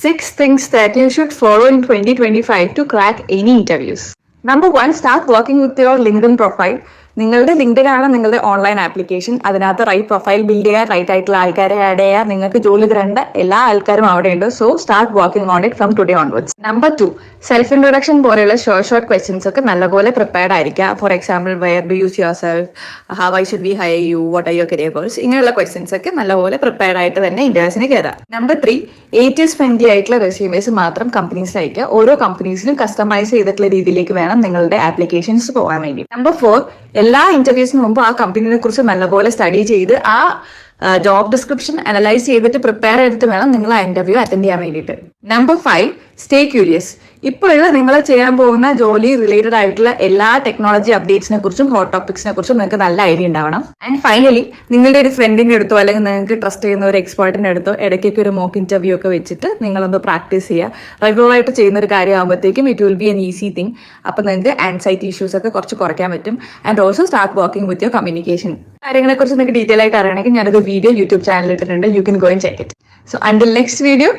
6 things that you should follow in 2025 to crack any interviews. Number 1, start working with your LinkedIn profile. നിങ്ങളുടെ LinkedIn ആണ് നിങ്ങളുടെ online application. അതിനകത്ത് right profile build ചെയ്യാൻ, right ആയിട്ടുള്ള ആൾക്കാരെ add ചെയ്യാൻ, നിങ്ങൾക്ക് ജോലി തരേണ്ട എല്ലാ ആൾക്കാരും അവിടെയുണ്ട്. So start working on it from today onwards. Number 2, self introduction പോലെയുള്ള ഷോർട്ട് ക്വസ്റ്റ്യൻസ് ഒക്കെ നല്ലപോലെ പ്രിപ്പയർഡ് ആയിരിക്കുക. For example, where do you see yourself, how I should be hire you, what are your career goals, ഇങ്ങനെയുള്ള questions ഒക്കെ നല്ലപോലെ prepared ആയിട്ട് തന്നെ ഇന്റർവ്യൂസിന് കയറാം. നമ്പർ 3, ATS ഫ്രണ്ട്ലി ആയിട്ടുള്ള റെസ്യൂമേഴ്സ് മാത്രം കമ്പനീസിൽ അയക്കുക. ഓരോ കമ്പനീസിനും കസ്റ്റമൈസ് ചെയ്തിട്ടുള്ള രീതിയിലേക്ക് വേണം നിങ്ങളുടെ ആപ്ലിക്കേഷൻസ് പോകാൻ വേണ്ടി. നമ്പർ 4, എല്ലാ ഇന്റർവ്യൂസിന് മുമ്പ് ആ കമ്പനിയെ കുറിച്ച് നല്ലപോലെ സ്റ്റഡി ചെയ്ത് ആ ജോബ് ഡിസ്ക്രിപ്ഷൻ അനലൈസ് ചെയ്തിട്ട് പ്രിപ്പയർ ചെയ്തിട്ട് വേണം നിങ്ങൾ ആ ഇന്റർവ്യൂ അറ്റൻഡ് ചെയ്യാൻ വേണ്ടിയിട്ട്. Number 5, stay curious. ഇപ്പോഴുള്ള നിങ്ങൾ ചെയ്യാൻ പോകുന്ന ജോലി റിലേറ്റഡ് ആയിട്ടുള്ള എല്ലാ ടെക്നോളജി അപ്ഡേറ്റ്സിനെ കുറിച്ചും ഹോട്ട് ടോപ്പിക്സിനെ കുറിച്ചും നിങ്ങൾക്ക് നല്ല ഐഡിയ ഉണ്ടാവണം. ആൻഡ് ഫൈനലി, നിങ്ങളുടെ ഒരു ഫ്രണ്ടിന്റെ അടുത്തോ അല്ലെങ്കിൽ നിങ്ങൾക്ക് ട്രസ്റ്റ് ചെയ്യുന്ന ഒരു എക്സ്പേർട്ടിന്റെ അടുത്തോ ഇടയ്ക്കൊക്കെ ഒരു മോക്ക് ഇന്റർവ്യൂ ഒക്കെ വെച്ചിട്ട് നിങ്ങളൊന്ന് പ്രാക്ടീസ് ചെയ്യുക. റെഗുലറായിട്ട് ചെയ്യുന്ന ഒരു കാര്യമാകുമ്പോഴത്തേക്കും it will be an easy thing. അപ്പം നിങ്ങൾക്ക് ആൻസൈറ്റി ഇഷ്യൂസ് ഒക്കെ കുറച്ച് കുറയ്ക്കാൻ പറ്റും. And also start working with your communication. കാര്യങ്ങളെ കുറിച്ച് നിങ്ങൾക്ക് ഡീറ്റെയിൽ ആയിട്ട് അറിയണമെങ്കിൽ ഞാനൊരു വീഡിയോ യൂട്യൂബ് ചാനലിൽ ഇട്ടിട്ടുണ്ട്. You can go and check it. So until next video,